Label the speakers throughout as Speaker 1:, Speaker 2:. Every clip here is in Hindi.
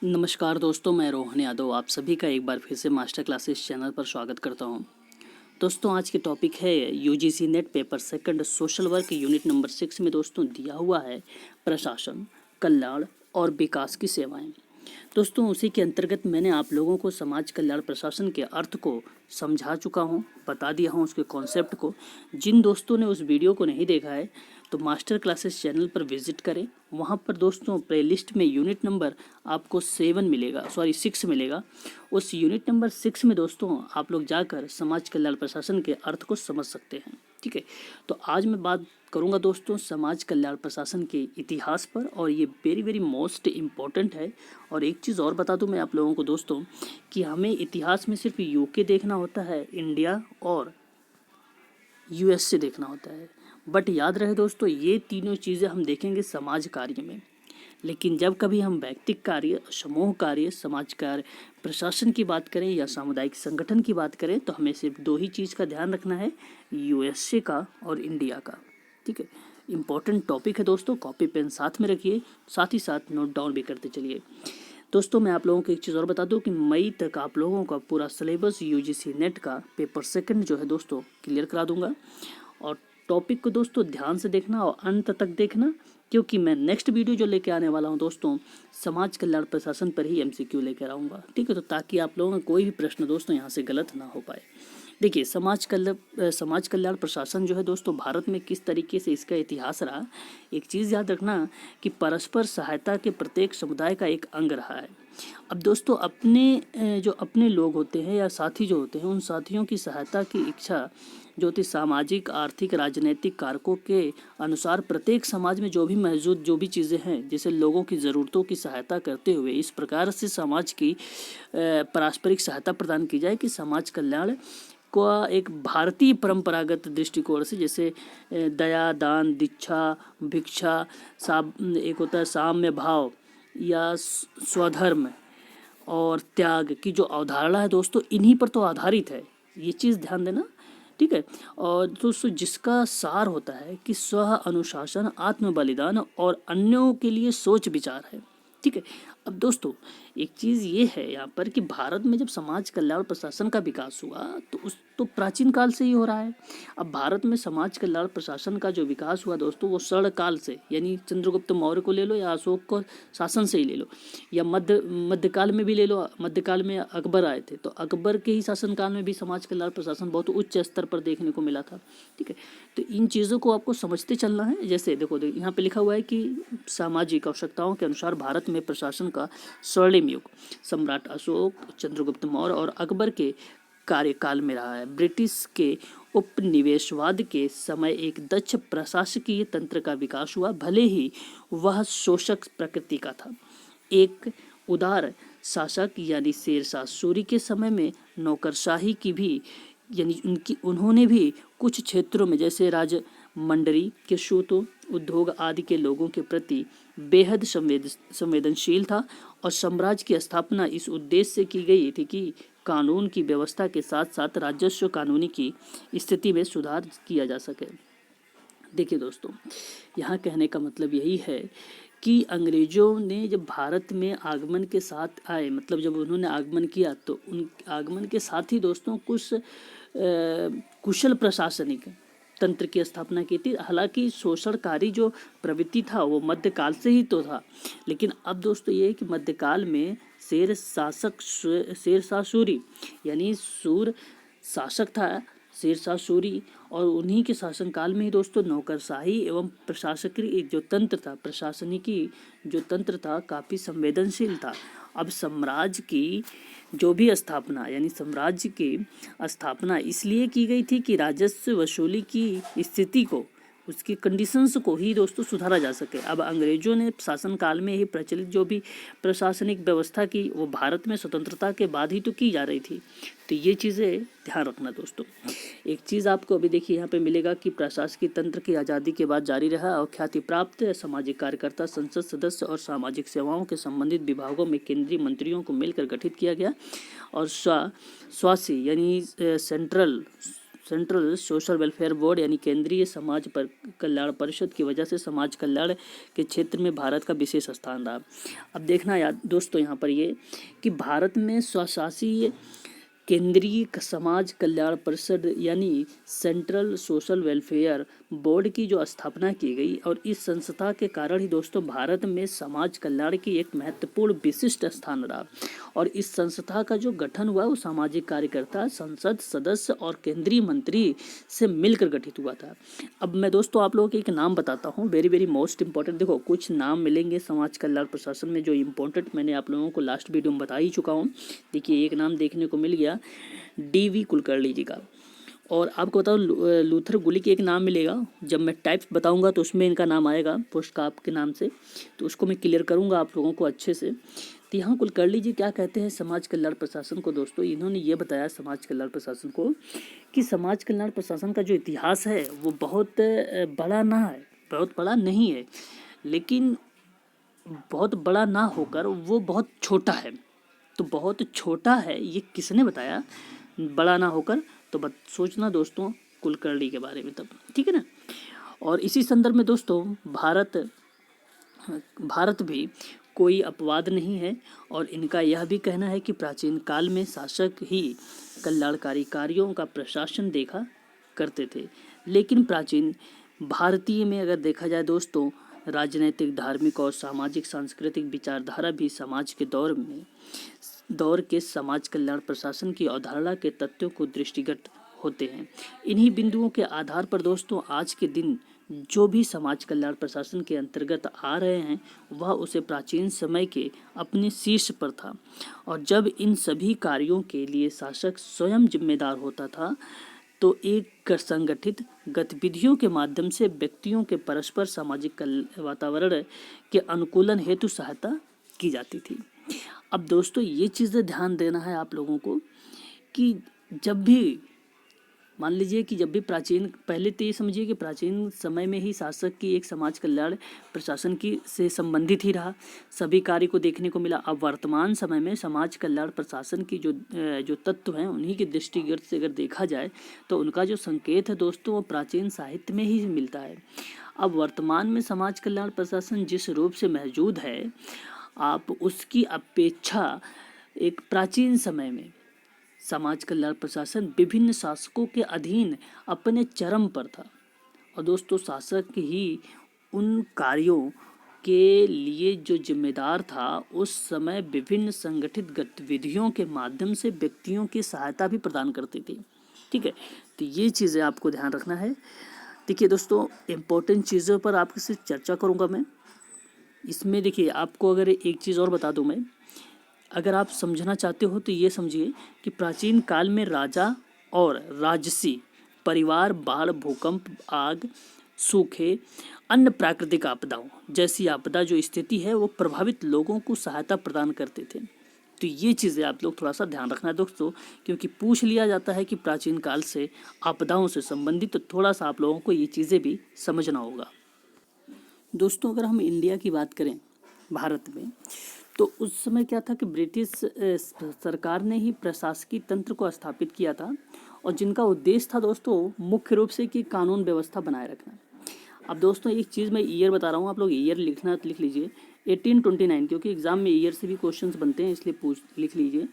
Speaker 1: नमस्कार दोस्तों, मैं रोहन यादव आप सभी का एक बार फिर से मास्टर क्लासेस चैनल पर स्वागत करता हूं। दोस्तों आज के टॉपिक है UGC net paper second social work unit number 6 में दोस्तों दिया हुआ है प्रशासन, कल्याण और विकास की सेवाएं। दोस्तों उसी के अंतर्गत मैंने आप लोगों को समाज कल्याण प्रशासन के अर्थ को समझा चुका हूं, बता दिया हूं उसके कॉन्सेप्ट को। जिन दोस्तों ने उस वीडियो को नहीं देखा है तो मास्टर क्लासेस चैनल पर विजिट करें। वहां पर दोस्तों प्लेलिस्ट में यूनिट नंबर आपको 6 मिलेगा। उस यूनिट नंबर 6 में दोस्तों आप लोग जाकर समाज कल्याण प्रशासन के अर्थ को समझ सकते हैं। ठीक है, तो आज मैं बात करूंगा दोस्तों समाज कल्याण प्रशासन के इतिहास पर, और ये वेरी वेरी मोस्ट इम्पॉर्टेंट है। और एक चीज़ और बता दूं मैं आप लोगों को दोस्तों कि हमें इतिहास में सिर्फ यूके देखना होता है, इंडिया और यूएस से देखना होता है। बट याद रहे दोस्तों ये तीनों चीज़ें हम देखेंगे समाज कार्य में, लेकिन जब कभी हम व्यक्तिक कार्य, समूह कार्य, समाज कार्य, प्रशासन की बात करें या सामुदायिक संगठन की बात करें तो हमें सिर्फ दो ही चीज़ का ध्यान रखना है, यूएसए का और इंडिया का। ठीक है, इम्पोर्टेंट टॉपिक है दोस्तों, कॉपी पेन साथ में रखिए, साथ ही साथ नोट डाउन भी करते चलिए। दोस्तों मैं आप लोगों को एक चीज़ और बता दूं कि मई तक आप लोगों का पूरा सिलेबस यूजीसी नेट का पेपर सेकंड जो है दोस्तों क्लियर करा दूंगा। और टॉपिक को दोस्तों ध्यान से देखना और अंत तक देखना, क्योंकि मैं नेक्स्ट वीडियो जो लेके आने वाला हूं दोस्तों समाज कल्याण प्रशासन पर ही एमसीक्यू लेकर आऊँगा। ठीक है, तो ताकि आप लोगों का कोई भी प्रश्न दोस्तों यहाँ से गलत ना हो पाए। देखिए समाज कल्याण प्रशासन जो है दोस्तों भारत में किस तरीके से इसका इतिहास रहा। एक चीज़ याद रखना कि परस्पर सहायता के प्रत्येक समुदाय का एक अंग रहा है। अब दोस्तों अपने लोग होते हैं या साथी जो होते हैं, उन साथियों की सहायता की इच्छा जो होती सामाजिक, आर्थिक, राजनीतिक कारकों के अनुसार प्रत्येक समाज में जो भी मौजूद जो भी चीज़ें हैं, जैसे लोगों की ज़रूरतों की सहायता करते हुए इस प्रकार से समाज की पारस्परिक सहायता प्रदान की जाए कि समाज कल्याण को एक भारतीय परंपरागत दृष्टिकोण से, जैसे दया, दान, दीक्षा, भिक्षा, एक होता है साम्य भाव या स्वधर्म और त्याग की जो अवधारणा है दोस्तों इन्हीं पर तो आधारित है। ये चीज़ ध्यान देना। ठीक है, और दोस्तों जिसका सार होता है कि स्व अनुशासन, आत्म बलिदान और अन्यों के लिए सोच विचार है। ठीक है, अब दोस्तों एक चीज़ ये है यहाँ पर कि भारत में जब समाज कल्याण प्रशासन का विकास हुआ तो प्राचीन काल से ही हो रहा है। अब भारत में समाज कल्याण प्रशासन का जो विकास हुआ दोस्तों वो स्वर्ण काल से, यानी चंद्रगुप्त मौर्य को ले लो या अशोक को शासन से ही ले लो, या मध्यकाल में भी ले लो। मध्यकाल में अकबर आए थे तो अकबर के ही शासनकाल में भी समाज कल्याण प्रशासन बहुत उच्च स्तर पर देखने को मिला था। ठीक है, तो इन चीज़ों को आपको समझते चलना है। जैसे देखो यहाँ पे लिखा हुआ है कि सामाजिक आवश्यकताओं के अनुसार भारत में प्रशासन का स्वर्णिम युग सम्राट अशोक, चंद्रगुप्त मौर्य और अकबर के कार्यकाल में रहा है। ब्रिटिश के उपनिवेशवाद के समय एक दक्ष प्रशासकीय तंत्र का विकास हुआ, भले ही वह शोषक प्रकृति का था। एक उदार शासक यानी शेरशाह सूरी के समय में नौकरशाही की भी, यानी उन्होंने भी कुछ क्षेत्रों में जैसे राजमंडरी के सूतों, उद्योग आदि के लोगों के प्रति बेहद संवेदनशील था। और साम्राज्य की स्थापना इस उद्देश्य से की गई थी कि कानून की व्यवस्था के साथ साथ राजस्व कानूनी की स्थिति में सुधार किया जा सके। देखिए दोस्तों यहाँ कहने का मतलब यही है कि अंग्रेजों ने जब भारत में आगमन के साथ आए, मतलब जब उन्होंने आगमन किया तो उन आगमन के साथ ही दोस्तों कुछ कुशल प्रशासनिक तंत्र की स्थापना की थी। हालांकि शोषणकारी जो प्रवृत्ति था वो मध्यकाल से ही तो था, लेकिन अब दोस्तों ये है कि मध्यकाल में शेरशाह सूरी यानी सूर शासक था शेरशाह सूरी, और उन्हीं के शासनकाल में ही दोस्तों नौकरशाही एवं प्रशासकीय जो तंत्र था, प्रशासनिकी जो तंत्र था काफ़ी संवेदनशील था। अब साम्राज्य की जो भी स्थापना, यानी साम्राज्य की स्थापना इसलिए की गई थी कि राजस्व वसूली की स्थिति को, उसकी कंडीशंस को ही दोस्तों सुधारा जा सके। अब अंग्रेजों ने शासनकाल में ही प्रचलित जो भी प्रशासनिक व्यवस्था की वो भारत में स्वतंत्रता के बाद ही तो की जा रही थी। तो ये चीज़ें ध्यान रखना दोस्तों। एक चीज़ आपको अभी देखिए यहाँ पे मिलेगा कि प्रशासकीय तंत्र की आज़ादी के बाद जारी रहा और ख्याति प्राप्त सामाजिक कार्यकर्ता, संसद सदस्य और सामाजिक सेवाओं के संबंधित विभागों में केंद्रीय मंत्रियों को मिलकर गठित किया गया। और स्वासी यानी central central social welfare board यानी केंद्रीय समाज पर कल्याण परिषद की वजह से समाज कल्याण के क्षेत्र में भारत का विशेष स्थान रहा। अब देखना याद दोस्तों यहाँ पर ये कि भारत में स्वशासी केंद्रीय समाज कल्याण परिषद यानी सेंट्रल सोशल वेलफेयर बोर्ड की जो स्थापना की गई और इस संस्था के कारण ही दोस्तों भारत में समाज कल्याण की एक महत्वपूर्ण विशिष्ट स्थान रहा। और इस संस्था का जो गठन हुआ वो सामाजिक कार्यकर्ता, संसद सदस्य और केंद्रीय मंत्री से मिलकर गठित हुआ था। अब मैं दोस्तों आप लोगों को एक नाम बताता हूँ, वेरी वेरी मोस्ट इंपॉर्टेंट। देखो कुछ नाम मिलेंगे समाज कल्याण प्रशासन में जो इम्पोर्टेंट मैंने आप लोगों को लास्ट वीडियो में बता ही चुका हूँ। देखिए एक नाम देखने को मिल गया DV कुलकर्णी जी का, और आपको बताओ लूथर गुली के एक नाम मिलेगा। जब मैं टाइप्स बताऊंगा तो उसमें इनका नाम आएगा पोस्ट काप के नाम से, तो उसको मैं क्लियर करूंगा आप लोगों को अच्छे से। तो यहाँ कुलकर्णी जी क्या कहते हैं समाज कल्याण प्रशासन को दोस्तों, इन्होंने ये बताया समाज कल्याण प्रशासन को कि समाज कल्याण प्रशासन का जो इतिहास है वो बहुत बड़ा ना है, बहुत बड़ा नहीं है, लेकिन बहुत बड़ा ना होकर वो बहुत छोटा है। तो बहुत छोटा है ये किसने बताया, बड़ा ना होकर, तो सोचना दोस्तों कुलकर्णी के बारे में तब, ठीक है ना। और इसी संदर्भ में दोस्तों भारत भी कोई अपवाद नहीं है, और इनका यह भी कहना है कि प्राचीन काल में शासक ही कल्याणकारी कार्यों का प्रशासन देखा करते थे। लेकिन प्राचीन भारतीय में अगर देखा जाए दोस्तों, राजनीतिक, धार्मिक और सामाजिक सांस्कृतिक विचारधारा भी समाज के दौर के समाज कल्याण प्रशासन की अवधारणा के तथ्यों को दृष्टिगत होते हैं। इन्हीं बिंदुओं के आधार पर दोस्तों आज के दिन जो भी समाज कल्याण प्रशासन के अंतर्गत आ रहे हैं वह उसे प्राचीन समय के अपने शीर्ष पर था, और जब इन सभी कार्यों के लिए शासक स्वयं जिम्मेदार होता था तो एक संगठित गतिविधियों के माध्यम से व्यक्तियों के परस्पर सामाजिक वातावरण के अनुकूलन हेतु सहायता की जाती थी। अब दोस्तों ये चीज़ें ध्यान देना है आप लोगों को कि जब भी मान लीजिए कि जब भी पहले तो ये समझिए कि प्राचीन समय में ही शासक की एक समाज कल्याण प्रशासन की से संबंधित ही रहा, सभी कार्य को देखने को मिला। अब वर्तमान समय में समाज कल्याण प्रशासन की जो तत्व हैं उन्हीं के दृष्टिगत से अगर देखा जाए तो उनका जो संकेत है दोस्तों वो प्राचीन साहित्य में ही मिलता है। अब वर्तमान में समाज कल्याण प्रशासन जिस रूप से मौजूद है, आप उसकी अपेक्षा एक प्राचीन समय में समाज कल्याण प्रशासन विभिन्न शासकों के अधीन अपने चरम पर था, और दोस्तों शासक ही उन कार्यों के लिए जो जिम्मेदार था उस समय विभिन्न संगठित गतिविधियों के माध्यम से व्यक्तियों की सहायता भी प्रदान करती थी, ठीक है। तो ये चीज़ें आपको ध्यान रखना है। देखिए दोस्तों इम्पोर्टेंट चीज़ों पर आपके से चर्चा करूँगा मैं इसमें। देखिए आपको अगर एक चीज़ और बता दूँ मैं, अगर आप समझना चाहते हो तो ये समझिए कि प्राचीन काल में राजा और राजसी परिवार बाढ़, भूकंप, आग, सूखे, अन्य प्राकृतिक आपदाओं जैसी आपदा जो स्थिति है वो प्रभावित लोगों को सहायता प्रदान करते थे। तो ये चीज़ें आप लोग थोड़ा सा ध्यान रखना है दोस्तों, क्योंकि पूछ लिया जाता है कि प्राचीन काल से आपदाओं से संबंधित, तो थोड़ा सा आप लोगों को ये चीज़ें भी समझना होगा। दोस्तों अगर हम इंडिया की बात करें, भारत में, तो उस समय क्या था कि ब्रिटिश सरकार ने ही प्रशासकीय तंत्र को स्थापित किया था, और जिनका उद्देश्य था दोस्तों मुख्य रूप से कि कानून व्यवस्था बनाए रखना। अब दोस्तों एक चीज़ मैं ईयर बता रहा हूँ, आप लोग ईयर लिखना तो लिख लीजिए 1829, क्योंकि एग्जाम में ईयर से भी क्वेश्चंस बनते हैं इसलिए लिख लीजिए।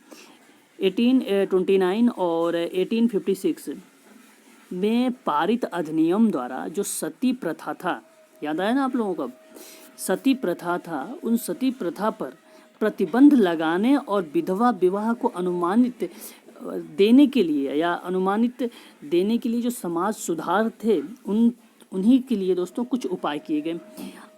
Speaker 1: 1829 और 1856 में पारित अधिनियम द्वारा जो सती प्रथा था, याद आया ना आप लोगों को, सती प्रथा था, उन सती प्रथा पर प्रतिबंध लगाने और विधवा विवाह को अनुमानित देने के लिए जो समाज सुधार थे उन्हीं के लिए दोस्तों कुछ उपाय किए गए।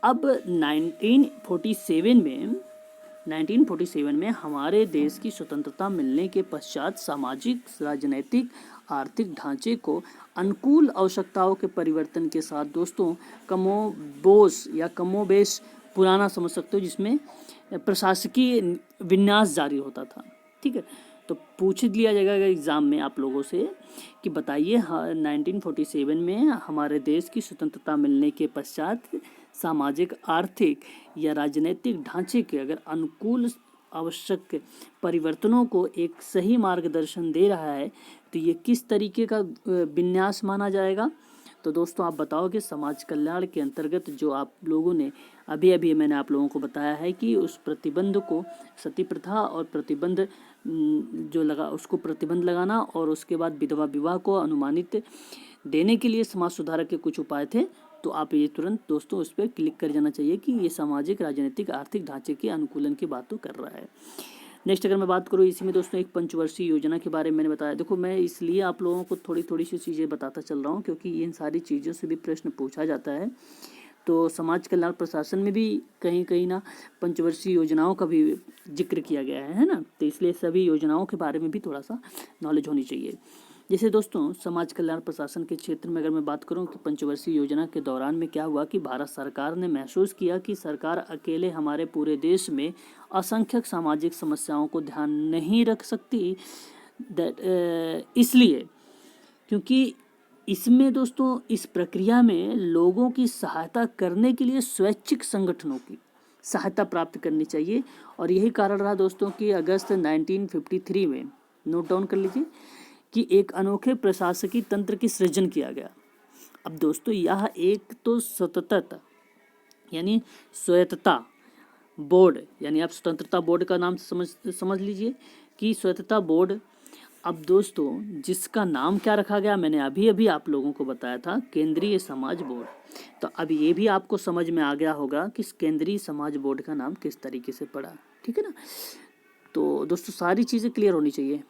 Speaker 1: अब 1947 में हमारे देश की स्वतंत्रता मिलने के पश्चात सामाजिक, राजनीतिक, आर्थिक ढांचे को अनुकूल आवश्यकताओं के परिवर्तन के साथ दोस्तों कमोबेश पुराना समझ सकते हो, जिसमें प्रशासकीय विन्यास जारी होता था, ठीक है। तो पूछ लिया जाएगा एग्जाम में आप लोगों से कि बताइए 1947 में हमारे देश की स्वतंत्रता मिलने के पश्चात सामाजिक, आर्थिक या राजनीतिक ढांचे के अगर अनुकूल आवश्यक परिवर्तनों को एक सही मार्गदर्शन दे रहा है, तो ये किस तरीके का विन्यास माना जाएगा? तो दोस्तों आप बताओ कि समाज कल्याण के अंतर्गत जो आप लोगों ने अभी अभी मैंने आप लोगों को बताया है कि उस प्रतिबंध को, सती प्रथा और प्रतिबंध जो लगा उसको प्रतिबंध लगाना, और उसके बाद विधवा विवाह को अनुमानित देने के लिए समाज सुधारक के कुछ उपाय थे। तो आप ये तुरंत दोस्तों उस पर क्लिक कर जाना चाहिए कि ये सामाजिक, राजनीतिक, आर्थिक ढांचे के अनुकूलन की बात तो कर रहा है। नेक्स्ट अगर मैं बात करूँ इसी में दोस्तों एक पंचवर्षीय योजना के बारे में मैंने बताया। देखो मैं इसलिए आप लोगों को थोड़ी थोड़ी सी चीज़ें बताता चल रहा हूँ क्योंकि इन सारी चीज़ों से भी प्रश्न पूछा जाता है। तो समाज कल्याण प्रशासन में भी कहीं कहीं ना पंचवर्षीय योजनाओं का भी जिक्र किया गया है ना, तो इसलिए सभी योजनाओं के बारे में भी थोड़ा सा नॉलेज होनी चाहिए। जैसे दोस्तों समाज कल्याण प्रशासन के क्षेत्र में अगर मैं बात करूं कि पंचवर्षीय योजना के दौरान में क्या हुआ कि भारत सरकार ने महसूस किया कि सरकार अकेले हमारे पूरे देश में असंख्यक सामाजिक समस्याओं को ध्यान नहीं रख सकती। इसलिए क्योंकि इसमें दोस्तों इस प्रक्रिया में लोगों की सहायता करने के लिए स्वैच्छिक संगठनों की सहायता प्राप्त करनी चाहिए, और यही कारण रहा दोस्तों कि अगस्त 1953 में, नोट डाउन कर लीजिए, कि एक अनोखे प्रशासकीय तंत्र की सृजन किया गया। अब दोस्तों यह एक तो सतत यानी स्वायत्तता बोर्ड, यानी आप स्वतंत्रता बोर्ड का नाम समझ लीजिए कि स्वायत्तता बोर्ड। अब दोस्तों जिसका नाम क्या रखा गया, मैंने अभी अभी आप लोगों को बताया था, केंद्रीय समाज बोर्ड। तो अब ये भी आपको समझ में आ गया होगा कि केंद्रीय समाज बोर्ड का नाम किस तरीके से पड़ा, ठीक है ना। तो दोस्तों सारी चीज़ें क्लियर होनी चाहिए।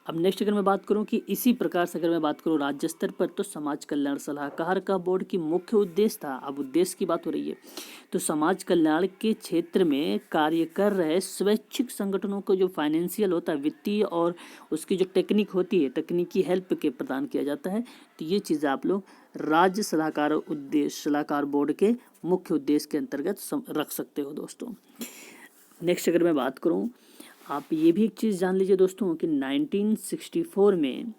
Speaker 1: अब नेक्स्ट अगर मैं बात करूं कि इसी प्रकार से अगर मैं बात करूं राज्य स्तर पर, तो समाज कल्याण सलाहकार का बोर्ड की मुख्य उद्देश्य था, अब उद्देश्य की बात हो रही है, तो समाज कल्याण के क्षेत्र में कार्य कर रहे स्वैच्छिक संगठनों को जो फाइनेंशियल होता है, वित्तीय और उसकी जो टेक्निक होती है, तकनीकी हेल्प के प्रदान किया जाता है। तो ये चीज़ें आप लोग राज्य सलाहकार बोर्ड के मुख्य उद्देश्य के अंतर्गत रख सकते हो दोस्तों। नेक्स्ट अगर मैं बात करूँ, आप ये भी एक चीज़ जान लीजिए दोस्तों कि 1964 में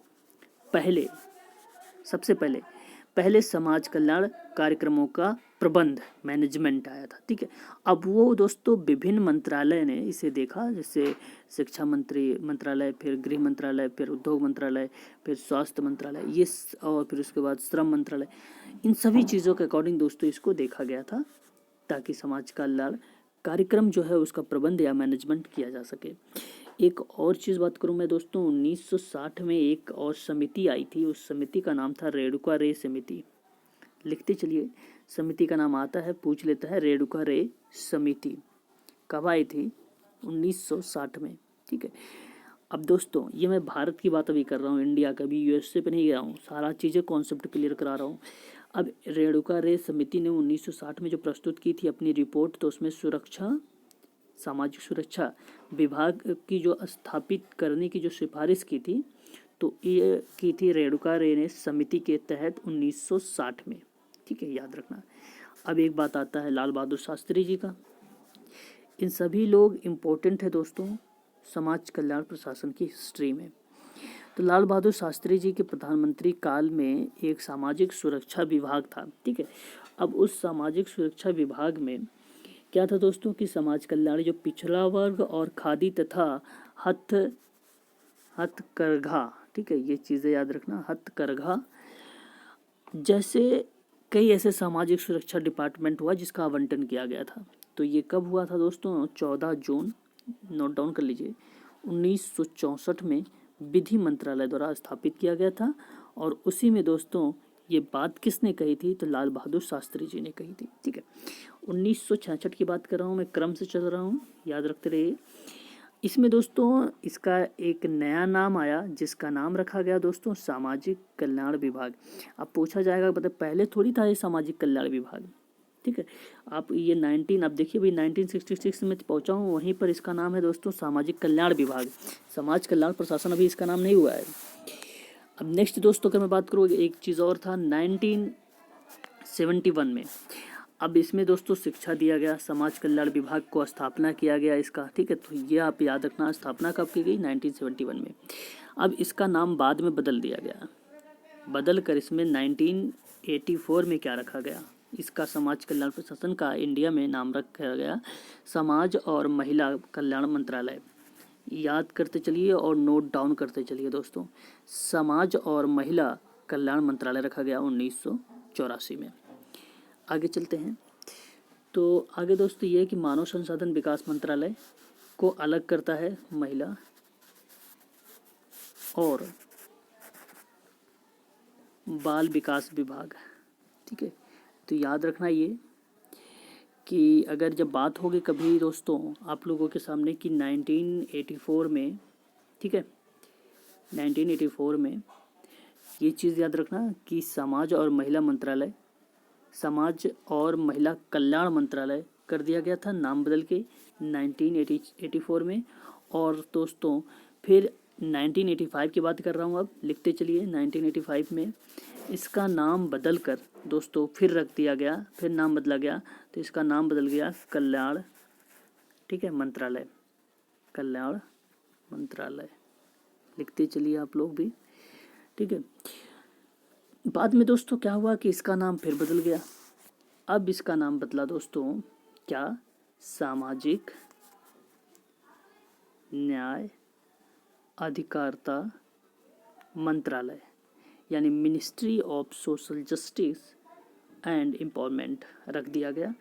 Speaker 1: सबसे पहले समाज कल्याण कार्यक्रमों का प्रबंध मैनेजमेंट आया था, ठीक है। अब वो दोस्तों विभिन्न मंत्रालय ने इसे देखा, जैसे शिक्षा मंत्रालय, फिर गृह मंत्रालय, फिर उद्योग मंत्रालय, फिर स्वास्थ्य मंत्रालय, ये और फिर उसके बाद श्रम मंत्रालय, इन सभी चीज़ों के अकॉर्डिंग दोस्तों इसको देखा गया था ताकि समाज कल्याण कार्यक्रम जो है उसका प्रबंध या मैनेजमेंट किया जा सके। एक और चीज़ बात करूं मैं दोस्तों, 1960 में एक और समिति आई थी, उस समिति का नाम था रेणुका रे समिति। लिखते चलिए, समिति का नाम आता है, पूछ लेता है, रेणुका रे समिति कब आई थी? 1960 में, ठीक है। अब दोस्तों ये मैं भारत की बात अभी कर रहा हूँ, इंडिया का भी, यूएसए पे नहीं गया हूँ, सारा चीज़ें कॉन्सेप्ट क्लियर करा रहा हूँ। अब रेणुका रे समिति ने 1960 में जो प्रस्तुत की थी अपनी रिपोर्ट, तो उसमें सामाजिक सुरक्षा विभाग की जो स्थापित करने की जो सिफारिश की थी, तो ये की थी रेणुका रे ने समिति के तहत 1960 में, ठीक है, याद रखना। अब एक बात आता है लाल बहादुर शास्त्री जी का। इन सभी लोग इम्पोर्टेंट है दोस्तों समाज कल्याण प्रशासन की हिस्ट्री में। तो लाल बहादुर शास्त्री जी के प्रधानमंत्री काल में एक सामाजिक सुरक्षा विभाग था, ठीक है। अब उस सामाजिक सुरक्षा विभाग में क्या था दोस्तों कि समाज कल्याण जो पिछड़ा वर्ग और खादी तथा हथकरघा, ठीक है, ये चीज़ें याद रखना, हथकरघा जैसे कई ऐसे सामाजिक सुरक्षा डिपार्टमेंट हुआ जिसका आवंटन किया गया था। तो ये कब हुआ था दोस्तों? 14 जून, नोट डाउन कर लीजिए, 1964 में विधि मंत्रालय द्वारा स्थापित किया गया था। और उसी में दोस्तों ये बात किसने कही थी? तो लाल बहादुर शास्त्री जी ने कही थी, ठीक है। 1966 की बात कर रहा हूँ मैं, क्रम से चल रहा हूँ, याद रखते रहिए। इसमें दोस्तों इसका एक नया नाम आया जिसका नाम रखा गया दोस्तों सामाजिक कल्याण विभाग। अब पूछा जाएगा मतलब पहले थोड़ी था ये सामाजिक कल्याण विभाग, ठीक है। आप ये 19 अब देखिए भाई 1966 में पहुंचा हूँ, वहीं पर इसका नाम है दोस्तों सामाजिक कल्याण विभाग, समाज कल्याण प्रशासन अभी इसका नाम नहीं हुआ है। अब नेक्स्ट दोस्तों अगर मैं बात करूँ, एक चीज़ और था 1971 में। अब इसमें दोस्तों शिक्षा दिया गया, समाज कल्याण विभाग को स्थापना किया गया इसका, ठीक है। तो ये आप याद रखना, स्थापना कब की गई? 1971 में। अब इसका नाम बाद में बदल दिया गया, बदल कर इसमें 1984 में क्या रखा गया? इसका समाज कल्याण प्रशासन का इंडिया में नाम रखा गया समाज और महिला कल्याण मंत्रालय। याद करते चलिए और नोट डाउन करते चलिए दोस्तों, समाज और महिला कल्याण मंत्रालय रखा गया 1984 में। आगे चलते हैं। तो आगे दोस्तों ये कि मानव संसाधन विकास मंत्रालय को अलग करता है महिला और बाल विकास विभाग। ठीक है, तो याद रखना ये कि अगर जब बात होगी कभी दोस्तों आप लोगों के सामने कि 1984 में, ठीक है, 1984 में ये चीज़ याद रखना कि समाज और महिला मंत्रालय समाज और महिला कल्याण मंत्रालय कर दिया गया था नाम बदल के 1984 में। और दोस्तों फिर 1985 की बात कर रहा हूँ, अब लिखते चलिए। 1985 में इसका नाम बदल कर दोस्तों फिर रख दिया गया, फिर नाम बदला गया, तो इसका नाम बदल गया कल्याण, ठीक है, मंत्रालय, कल्याण मंत्रालय। लिखते चलिए आप लोग भी, ठीक है। बाद में दोस्तों क्या हुआ कि इसका नाम फिर बदल गया। अब इसका नाम बदला दोस्तों क्या, सामाजिक न्याय अधिकारिता मंत्रालय, यानी ministry of social justice and empowerment रख दिया गया।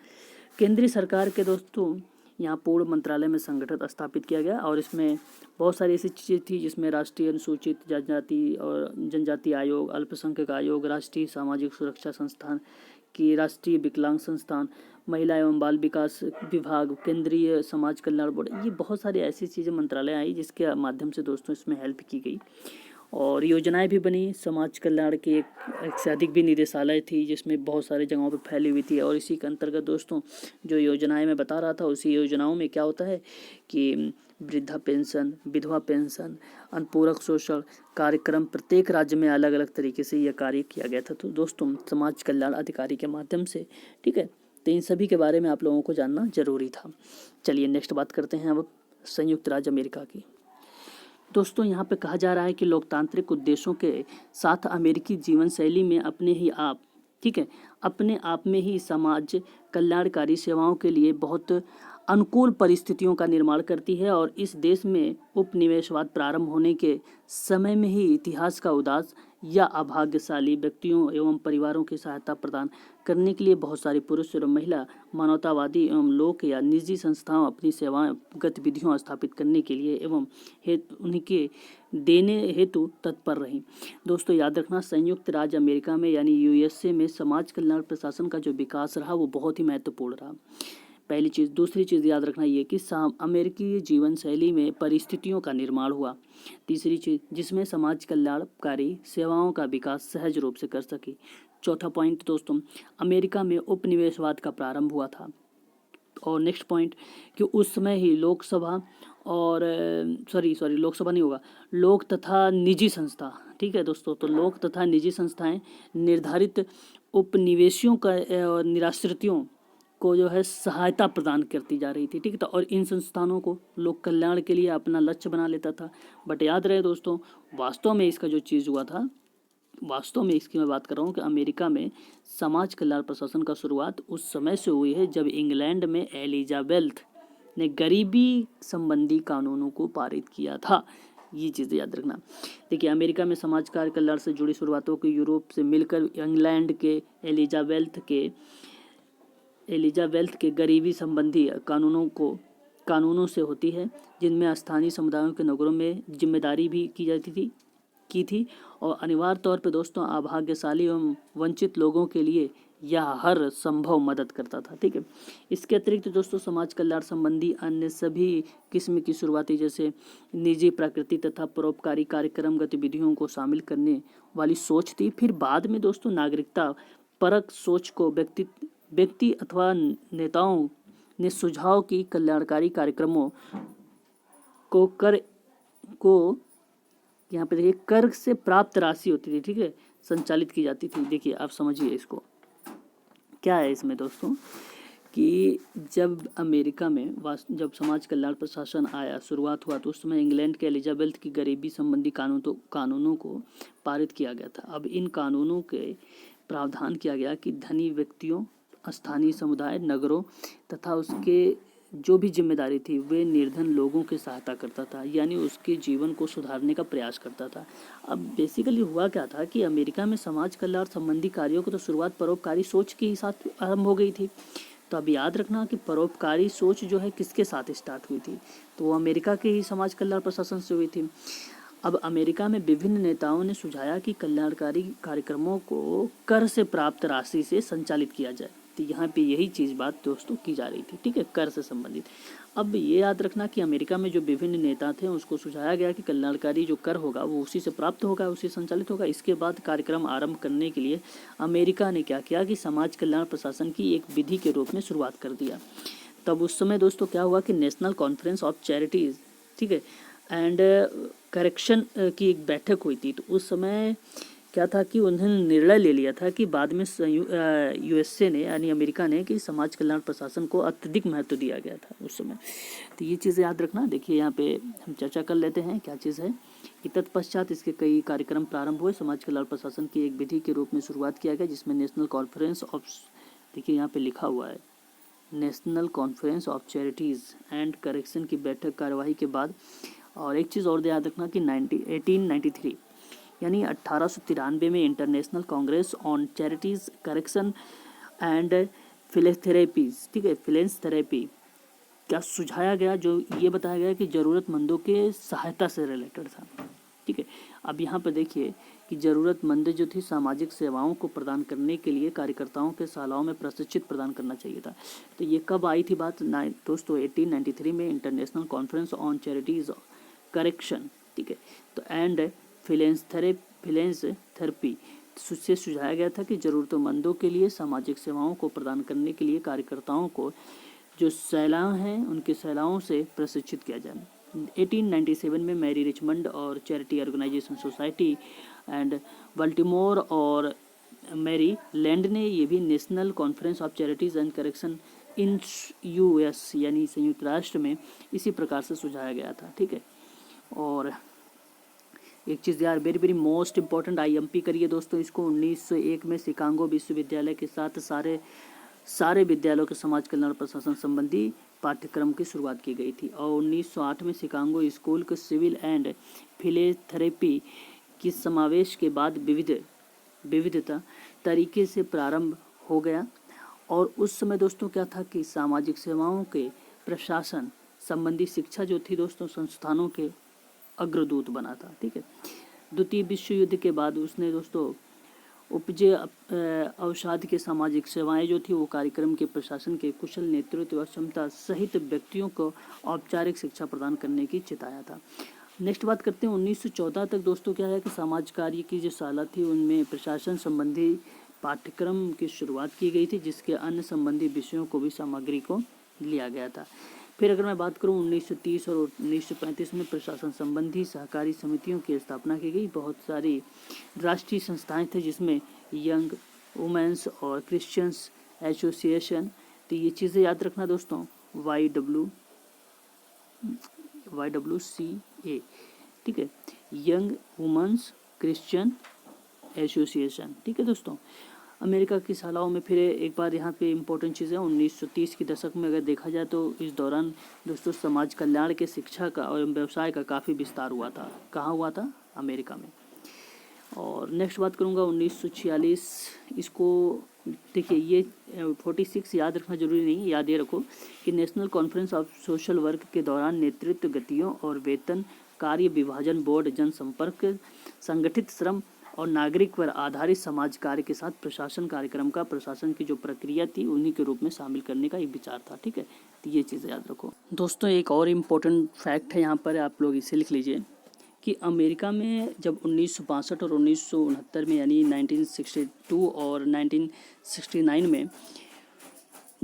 Speaker 1: केंद्रीय सरकार के दोस्तों यहाँ पूर्ण मंत्रालय में संगठन स्थापित किया गया और इसमें बहुत सारी ऐसी चीज़ें थी जिसमें राष्ट्रीय अनुसूचित जनजाति और जनजाति आयोग, अल्पसंख्यक आयोग, राष्ट्रीय सामाजिक सुरक्षा संस्थान की, राष्ट्रीय विकलांग संस्थान, महिला एवं बाल विकास विभाग, केंद्रीय समाज कल्याण बोर्ड, ये बहुत सारी ऐसी चीज़ें मंत्रालय आई जिसके माध्यम से दोस्तों इसमें हेल्प की गई और योजनाएं भी बनी। समाज कल्याण की एक से अधिक भी निदेशालय थी जिसमें बहुत सारे जगहों पर फैली हुई थी। और इसी के अंतर्गत दोस्तों जो योजनाएं मैं बता रहा था, उसी योजनाओं में क्या होता है कि वृद्धा पेंशन, विधवा पेंशन, अनुपूरक शोषण कार्यक्रम प्रत्येक राज्य में अलग अलग तरीके से यह कार्य किया गया था। तो दोस्तों समाज कल्याण अधिकारी के माध्यम से, ठीक है, तो इन सभी के बारे में आप लोगों को जानना जरूरी था। चलिए नेक्स्ट बात करते हैं अब संयुक्त राज्य अमेरिका की। दोस्तों यहाँ पे कहा जा रहा है कि लोकतांत्रिक उद्देश्यों के साथ अमेरिकी जीवन शैली में अपने आप में ही समाज कल्याणकारी सेवाओं के लिए बहुत अनुकूल परिस्थितियों का निर्माण करती है और इस देश में उपनिवेशवाद प्रारंभ होने के समय में ही इतिहास का उदास या अभाग्यशाली व्यक्तियों एवं परिवारों की सहायता प्रदान करने के लिए बहुत सारी पुरुष और महिला मानवतावादी एवं लोक या निजी संस्थाओं अपनी सेवाएं गतिविधियों स्थापित करने के लिए एवं उनके देने हेतु तत्पर रही। दोस्तों याद रखना संयुक्त राज्य अमेरिका में यानी यूएसए में समाज कल्याण प्रशासन का जो विकास रहा वो बहुत ही महत्वपूर्ण रहा, पहली चीज़। दूसरी चीज़ याद रखना ये कि अमेरिकी जीवन शैली में परिस्थितियों का निर्माण हुआ। तीसरी चीज़ जिसमें समाज कल्याणकारी सेवाओं का विकास सहज रूप से कर सके। चौथा पॉइंट दोस्तों अमेरिका में उपनिवेशवाद का प्रारंभ हुआ था। और नेक्स्ट पॉइंट कि उस समय ही लोकसभा और लोकसभा नहीं होगा, लोक तथा निजी संस्था, ठीक है दोस्तों, तो लोक तथा निजी संस्थाएं निर्धारित उपनिवेशियों का और निराश्रितों को जो है सहायता प्रदान करती जा रही थी, ठीक है। तो और इन संस्थानों को लोक कल्याण के लिए अपना लक्ष्य बना लेता था। बट याद रहे दोस्तों वास्तव में इसका जो चीज़ हुआ था, वास्तव में इसकी मैं बात कर रहा हूँ कि अमेरिका में समाज कल्याण प्रशासन का शुरुआत उस समय से हुई है जब इंग्लैंड में एलिजाबेथ ने गरीबी संबंधी कानूनों को पारित किया था। ये चीज़ें याद रखना। देखिए अमेरिका में समाज कार्य कल्याण से जुड़ी शुरुआतों को यूरोप से मिलकर इंग्लैंड के एलिजाबेथ के गरीबी संबंधी कानूनों से होती है, जिनमें स्थानीय समुदायों के नगरों में जिम्मेदारी भी की थी और अनिवार्य तौर पर दोस्तों अभाग्यशाली एवं वंचित लोगों के लिए यह हर संभव मदद करता था, ठीक है। इसके अतिरिक्त दोस्तों समाज कल्याण संबंधी अन्य सभी किस्म की शुरुआती जैसे निजी प्रकृति तथा परोपकारी कार्यक्रम गतिविधियों को शामिल करने वाली सोच थी। फिर बाद में दोस्तों नागरिकता परक सोच को व्यक्ति अथवा नेताओं ने सुझाव की कल्याणकारी कार्यक्रमों को यहाँ पे देखिए कर से प्राप्त राशि होती थी, ठीक है, संचालित की जाती थी। देखिए आप समझिए इसको क्या है इसमें दोस्तों कि जब अमेरिका में जब समाज कल्याण प्रशासन आया, शुरुआत हुआ, तो उस समय इंग्लैंड के एलिजाबेथ की गरीबी संबंधी कानूनों को पारित किया गया था। अब इन कानूनों के प्रावधान किया गया कि धनी व्यक्तियों स्थानीय समुदाय, नगरों तथा उसके जो भी जिम्मेदारी थी वे निर्धन लोगों की सहायता करता था, यानी उसके जीवन को सुधारने का प्रयास करता था। अब बेसिकली हुआ क्या था कि अमेरिका में समाज कल्याण संबंधी कार्यों को तो शुरुआत परोपकारी सोच के ही साथ आरंभ हो गई थी। तो अब याद रखना कि परोपकारी सोच जो है किसके साथ स्टार्ट हुई थी, तो वो अमेरिका के ही समाज कल्याण प्रशासन से हुई थी। अब अमेरिका में विभिन्न नेताओं ने सुझाया कि कल्याणकारी कार्यक्रमों को कर से प्राप्त राशि से संचालित किया जाए। तो यहाँ पे यही चीज़ बात दोस्तों की जा रही थी, ठीक है, कर से संबंधित। अब ये याद रखना कि अमेरिका में जो विभिन्न नेता थे उसको सुझाया गया कि कल्याणकारी जो कर होगा वो उसी से प्राप्त होगा, उसी संचालित होगा। इसके बाद कार्यक्रम आरंभ करने के लिए अमेरिका ने क्या किया कि समाज कल्याण प्रशासन की एक विधि के रूप में शुरुआत कर दिया। तब उस समय दोस्तों क्या हुआ कि नेशनल कॉन्फ्रेंस ऑफ चैरिटीज़, ठीक है, एंड करेक्शन की एक बैठक हुई थी। तो उस समय क्या था कि उन्होंने निर्णय ले लिया था कि बाद में यूएसए ने यानी अमेरिका ने कि समाज कल्याण प्रशासन को अत्यधिक महत्व दिया गया था उस समय। तो ये चीज़ें याद रखना। देखिए यहाँ पे हम चर्चा कर लेते हैं क्या चीज़ है कि तत्पश्चात इसके कई कार्यक्रम प्रारंभ हुए। समाज कल्याण प्रशासन की एक विधि के रूप में शुरुआत किया गया जिसमें नेशनल कॉन्फ्रेंस ऑफ, देखिए यहाँ पे लिखा हुआ है national conference of charities and correction की बैठक कार्यवाही के बाद। और एक चीज़ और याद रखना कि 1893 यानी 1893 में international congress on charities correction and philanthropies, ठीक है, फिलेंथेरेपी क्या सुझाया गया, जो ये बताया गया कि ज़रूरतमंदों के सहायता से रिलेटेड था, ठीक है। अब यहाँ पर देखिए कि ज़रूरतमंद जो थी सामाजिक सेवाओं को प्रदान करने के लिए कार्यकर्ताओं के शालाओं में प्रशिक्षित प्रदान करना चाहिए था। तो ये कब आई थी बात दोस्तों 1893 में international conference on charities correction, ठीक है, तो एंड फिलेंथेरेपी से सुझाया गया था कि ज़रूरतमंदों के लिए सामाजिक सेवाओं को प्रदान करने के लिए कार्यकर्ताओं को जो सैलाव हैं उनके सैलाओं से प्रशिक्षित किया जाए। 1897 में मैरी रिचमंड और charity organization society and Baltimore और मैरी लैंड ने ये भी national conference of charities and correction in US यानी संयुक्त राष्ट्र में इसी प्रकार से सुझाया गया था, ठीक है। और एक चीज़ यार वेरी मोस्ट इम्पॉर्टेंट आईएमपी करिए दोस्तों इसको। 1901 में शिकागो विश्वविद्यालय के साथ सारे विद्यालयों के समाज कल्याण प्रशासन संबंधी पाठ्यक्रम की शुरुआत की गई थी। और 1908 में शिकागो स्कूल के सिविल एंड फिलेंथेरेपी की समावेश के बाद विविधता तरीके से प्रारंभ हो गया। और उस समय दोस्तों क्या था कि सामाजिक सेवाओं के प्रशासन संबंधी शिक्षा जो थी दोस्तों संस्थानों के अग्रदूत बना था, ठीक है। द्वितीय विश्व युद्ध के बाद उसने दोस्तों उपजे अवसाद के सामाजिक सेवाएं जो थी वो कार्यक्रम के प्रशासन के कुशल नेतृत्व और क्षमता सहित व्यक्तियों को औपचारिक शिक्षा प्रदान करने की चिताया था। नेक्स्ट बात करते हैं 1914 तक दोस्तों क्या है कि समाज कार्य की जो शाला थी उनमें प्रशासन संबंधी पाठ्यक्रम की शुरुआत की गई थी जिसके अन्य संबंधी विषयों को भी सामग्री को लिया गया था। फिर अगर मैं बात करूं 1930 और 1935 में प्रशासन संबंधी सहकारी समितियों की स्थापना की गई। बहुत सारी राष्ट्रीय संस्थाएं थे जिसमें यंग वुमेंस और क्रिश्चियंस एसोसिएशन, तो ये चीज़ें याद रखना दोस्तों YWCA, ठीक है, यंग वुमेंस क्रिश्चियन एसोसिएशन, ठीक है दोस्तों। अमेरिका की शालाओं में फिर एक बार यहाँ पे इम्पोर्टेंट चीज़ है 1930 के दशक में अगर देखा जाए तो इस दौरान दोस्तों समाज कल्याण के शिक्षा का और व्यवसाय का काफ़ी विस्तार हुआ था। कहाँ हुआ था? अमेरिका में। और नेक्स्ट बात करूँगा 1946, इसको देखिए ये 46 याद रखना जरूरी नहीं, याद ये रखो कि national conference of social work के दौरान नेतृत्व गतियों और वेतन कार्य विभाजन बोर्ड जनसंपर्क संगठित श्रम और नागरिक पर आधारित समाज कार्य के साथ प्रशासन कार्यक्रम का प्रशासन की जो प्रक्रिया थी उन्हीं के रूप में शामिल करने का एक विचार था, ठीक है। तो ये चीज़ें याद रखो दोस्तों। एक और इम्पोर्टेंट फैक्ट है यहाँ पर, आप लोग इसे लिख लीजिए कि अमेरिका में जब 1962 और 1969 में यानी 1962 और 1969 में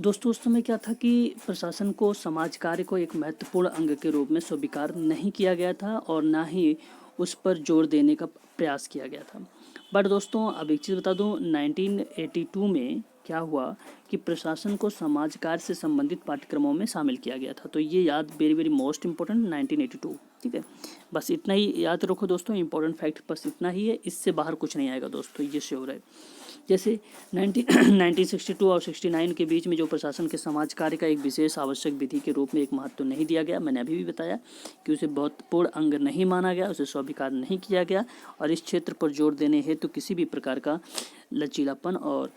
Speaker 1: दोस्तों उस समय क्या था कि प्रशासन को समाज कार्य को एक महत्वपूर्ण अंग के रूप में स्वीकार नहीं किया गया था और ना ही उस पर जोर देने का प्रयास किया गया था। बट दोस्तों अब एक चीज़ बता दूं 1982 में क्या हुआ कि प्रशासन को समाज कार्य से संबंधित पाठ्यक्रमों में शामिल किया गया था। तो ये याद वेरी वेरी मोस्ट इंपॉर्टेंट 1982। ठीक है, बस इतना ही याद रखो दोस्तों, इंपॉर्टेंट फैक्ट बस इतना ही है, इससे बाहर कुछ नहीं आएगा दोस्तों, ये श्योर है। जैसे 1962 और 69 के बीच में जो प्रशासन के समाज कार्य का एक विशेष आवश्यक विधि के रूप में एक महत्व नहीं दिया गया, मैंने अभी भी बताया कि उसे महत्वपूर्ण अंग नहीं माना गया, उसे स्वीकार नहीं किया गया, और इस क्षेत्र पर जोर देने हेतु किसी भी प्रकार का लचीलापन और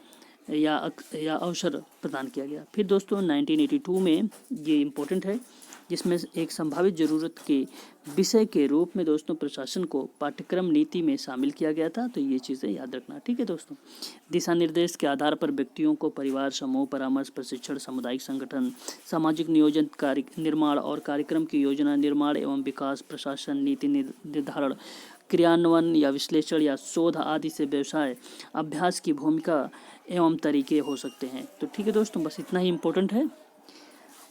Speaker 1: या अवसर प्रदान किया गया। फिर दोस्तों 1982 में ये इम्पोर्टेंट है, जिसमें एक संभावित ज़रूरत के विषय के रूप में दोस्तों प्रशासन को पाठ्यक्रम नीति में शामिल किया गया था। तो ये चीज़ें याद रखना, ठीक है दोस्तों। दिशा निर्देश के आधार पर व्यक्तियों को परिवार, समूह, परामर्श, प्रशिक्षण, सामुदायिक संगठन, सामाजिक नियोजन, कार्य निर्माण और कार्यक्रम की योजना निर्माण एवं विकास, प्रशासन, नीति निर्धारण, क्रियान्वयन या विश्लेषण या शोध आदि से व्यवसाय अभ्यास की भूमिका एवं तरीके हो सकते हैं। तो ठीक है दोस्तों, बस इतना ही इम्पोर्टेंट है,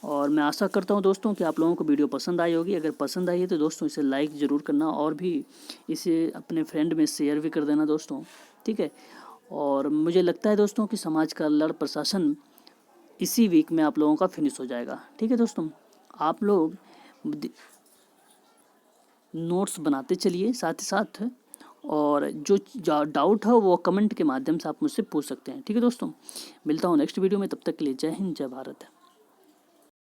Speaker 1: और मैं आशा करता हूं दोस्तों कि आप लोगों को वीडियो पसंद आई होगी। अगर पसंद आई है तो दोस्तों इसे लाइक ज़रूर करना, और भी इसे अपने फ्रेंड में शेयर भी कर देना दोस्तों, ठीक है। और मुझे लगता है दोस्तों कि समाज का लड़ प्रशासन इसी वीक में आप लोगों का फिनिश हो जाएगा, ठीक है दोस्तों। आप लोग नोट्स बनाते चलिए साथ ही साथ, और जो डाउट है वो कमेंट के माध्यम से आप मुझसे पूछ सकते हैं, ठीक है दोस्तों। मिलता हूँ नेक्स्ट वीडियो में, तब तक के लिए जय हिंद, जय भारत।